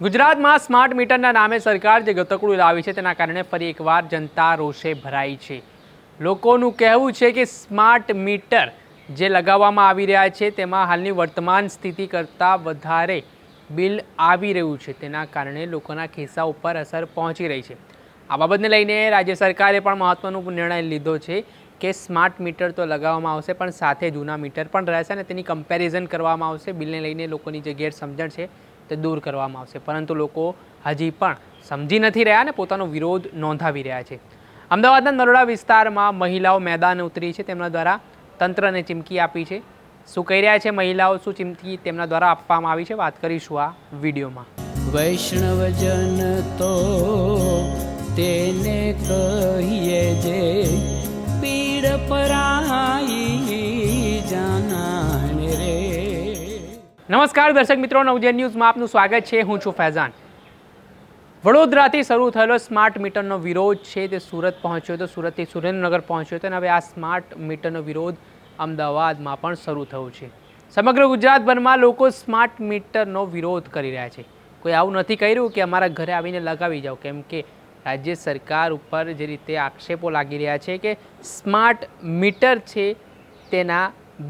ગુજરાતમાં સ્માર્ટ મીટરના નામે સરકાર જે ગતકડું લાવી છે તેના કારણે ફરી એકવાર જનતા રોષે ભરાઈ છે। લોકોનું કહેવું છે કે સ્માર્ટ મીટર જે લગાવવામાં આવી રહ્યા છે તેમાં હાલની વર્તમાન સ્થિતિ કરતાં વધારે બિલ આવી રહ્યું છે, તેના કારણે લોકોના ખિસ્સા ઉપર અસર પહોંચી રહી છે। આ બાબતને લઈને રાજ્ય સરકારે પણ મહત્વનો નિર્ણય લીધો છે કે સ્માર્ટ મીટર તો લગાવવામાં આવશે પણ સાથે જૂના મીટર પણ રહેશે અને તેની કમ્પેરિઝન કરવામાં આવશે। બિલને લઈને લોકોની જે ગેરસમજણ છે તે દૂર કરવામાં આવશે, પરંતુ લોકો હજી પણ સમજી નથી રહ્યા અને પોતાનો વિરોધ નોંધાવી રહ્યા છે। અમદાવાદના નરોડા વિસ્તારમાં મહિલાઓ મેદાને ઉતરી છે, તેમના દ્વારા તંત્રને ચીમકી આપી છે। શું કહી રહ્યા છે મહિલાઓ, શું ચીમકી તેમના દ્વારા આપવામાં આવી છે, વાત કરીશું આ વિડીયોમાં। વૈષ્ણવજન તો તેને કહીએ જે પીડ પરાઈ જાનાને રે। નમસ્કાર દર્શક મિત્રો, નવજીવન ન્યૂઝમાં આપનું સ્વાગત છે। હું છું ફૈઝાન। વડોદરાથી શરૂ થયેલો સ્માર્ટ મીટરનો વિરોધ છે તે સુરત પહોંચ્યો હતો, સુરતથી સુરેન્દ્રનગર પહોંચ્યો હતો અને હવે આ સ્માર્ટ મીટરનો વિરોધ અમદાવાદમાં પણ શરૂ થયો છે। સમગ્ર ગુજરાતભરમાં લોકો સ્માર્ટ મીટરનો વિરોધ કરી રહ્યા છે। કોઈ આવું નથી કહી રહ્યું કે અમારા ઘરે આવીને લગાવી જાઓ, કેમ કે રાજ્ય સરકાર ઉપર જે રીતે આક્ષેપો લાગી રહ્યા છે કે સ્માર્ટ મીટર છે તેના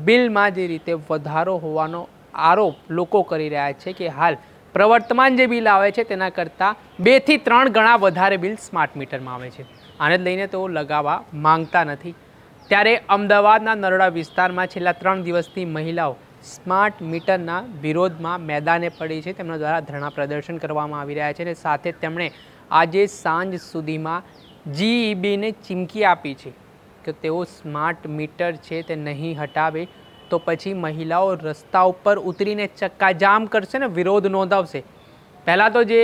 બિલમાં જે રીતે વધારો હોવાનો આરોપ લોકો કરી રહ્યા છે કે હાલ પ્રવર્તમાન જે બિલ આવે છે તેના કરતાં 2 થી 3 ગણા વધારે બિલ સ્માર્ટ મીટરમાં આવે છે। આને લઈને તેઓ લગાવવા માંગતા નથી। ત્યારે અમદાવાદના નરોડા વિસ્તારમાં છેલ્લા 3 દિવસથી મહિલાઓ સ્માર્ટ મીટરના વિરોધમાં મેદાને પડી છે। તેમના દ્વારા ધરણા પ્રદર્શન કરવામાં આવી રહ્યા છે અને સાથે તેમણે આજે સાંજ સુધીમાં GEBને ચીમકી આપી છે કે તેઓ સ્માર્ટ મીટર છે તે નહીં હટાવે તો પછી મહિલાઓ રસ્તા ઉપર ઉતરીને ચક્કાજામ કરશે ને વિરોધ નોંધાવશે। પહેલાં તો જે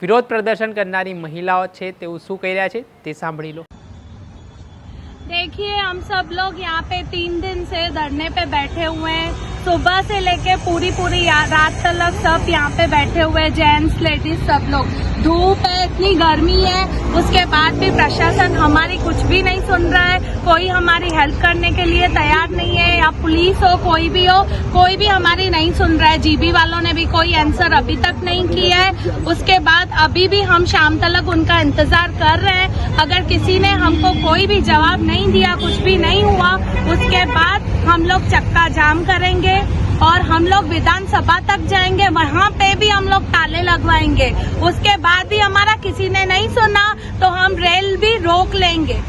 વિરોધ પ્રદર્શન કરનારી મહિલાઓ છે તેઓ શું કહી રહ્યા છે તે સાંભળી લો। देखिए, हम सब लोग यहाँ पे 3 दिन से धरने पे बैठे हुए हैं। सुबह से लेके पूरी रात तक सब यहाँ पे बैठे हुए हैं, जेंट्स लेडीज सब लोग। धूप है, इतनी गर्मी है, उसके बाद भी प्रशासन हमारी कुछ भी नहीं सुन रहा है। कोई हमारी हेल्प करने के लिए तैयार नहीं है, या पुलिस हो कोई भी हो, कोई भी हमारी नहीं सुन रहा है। जीबी वालों ने भी कोई आंसर अभी तक नहीं किया है। उसके बाद अभी भी हम शाम तक उनका इंतजार कर रहे हैं। अगर किसी ने हमको कोई भी जवाब नहीं दिया, कुछ भी नहीं हुआ, उसके बाद हम लोग चक्का जाम करेंगे और हम लोग विधानसभा तक जाएंगे, वहाँ पे भी हम लोग ताले लगवाएंगे। उसके बाद भी हमारा किसी ने नहीं सुना तो हम रेल भी रोक लेंगे।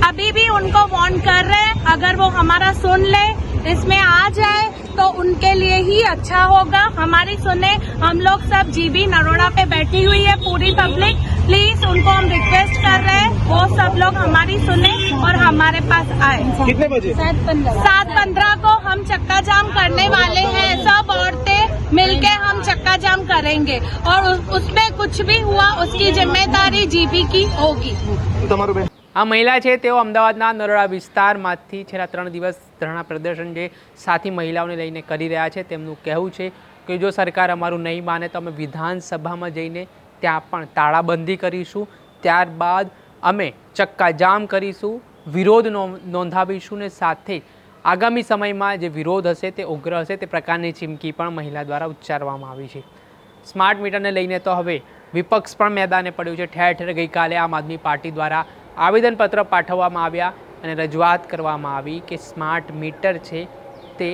अभी भी उनको वार्न कर रहे हैं, अगर वो हमारा सुन ले, इसमें आ जाए तो उनके लिए ही अच्छा होगा। हमारी सुने, हम लोग सब जीबी नरोड़ा पे बैठी हुई है पूरी पब्लिक। प्लीज उनको हम रिक्वेस्ट कर रहे हैं, वो सब लोग हमारी सुने और हमारे पास आए। कितने बजे? 7:15 को हम चक्का जाम करने वाले हैं। सब औरतें मिलके हम चक्का जाम करेंगे और उसमें कुछ भी हुआ उसकी जिम्मेदारी जीबी की होगी। આ મહિલા છે તેઓ અમદાવાદના નરોડા વિસ્તારમાંથી છેલ્લા 3 દિવસ ધરણા પ્રદર્શન જે સાથી મહિલાઓને લઈને કરી રહ્યા છે। તેમનું કહેવું છે કે જો સરકાર અમારું નહીં માને તો અમે વિધાનસભામાં જઈને ત્યાં પણ તાળાબંધી કરીશું, ત્યારબાદ અમે ચક્કાજામ કરીશું, વિરોધ નોંધાવીશું ને સાથે આગામી સમયમાં જે વિરોધ હશે તે ઉગ્ર હશે તે પ્રકારની ચીમકી પણ મહિલા દ્વારા ઉચ્ચારવામાં આવી છે। સ્માર્ટ મીટરને લઈને તો હવે વિપક્ષ પણ મેદાને પડ્યું છે। ઠેર ઠેર ગઈકાલે આમ આદમી પાર્ટી દ્વારા આવેદનપત્ર પાઠવવામાં આવ્યા અને રજૂઆત કરવામાં આવી કે સ્માર્ટ મીટર છે તે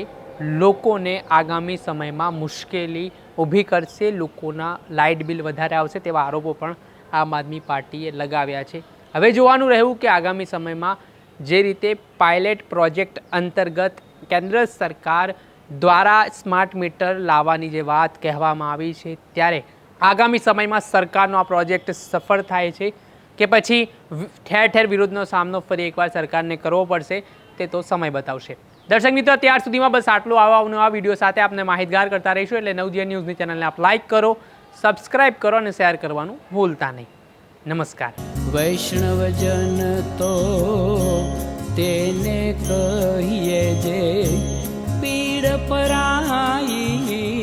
લોકોને આગામી સમયમાં મુશ્કેલી ઊભી કરશે, લોકોના લાઇટ બિલ વધારે આવશે તેવા આરોપો પણ આમ આદમી પાર્ટીએ લગાવ્યા છે। હવે જોવાનું રહ્યું કે આગામી સમયમાં જે રીતે પાયલેટ પ્રોજેક્ટ અંતર્ગત કેન્દ્ર સરકાર દ્વારા સ્માર્ટ મીટર લાવવાની જે વાત કહેવામાં આવી છે, ત્યારે આગામી સમયમાં સરકારનો આ પ્રોજેક્ટ સફળ થાય છે કે પછી ઠેર ઠેર વિરોધનો સામનો ફરી એકવાર સરકારને કરવો પડશે તે તો સમય બતાવશે। દર્શક મિત્રો, ત્યાર સુધીમાં બસ આટલું આવા વિડીયો સાથે આપને માહિતગાર કરતા રહીશું, એટલે નવજીવન ન્યૂઝની ચેનલને આપ લાઇક કરો, સબસ્ક્રાઇબ કરો અને શેર કરવાનું ભૂલતા નહીં। નમસ્કાર। વૈષ્ણવજન તો તેને કહીએ જે પીડ પરાઈ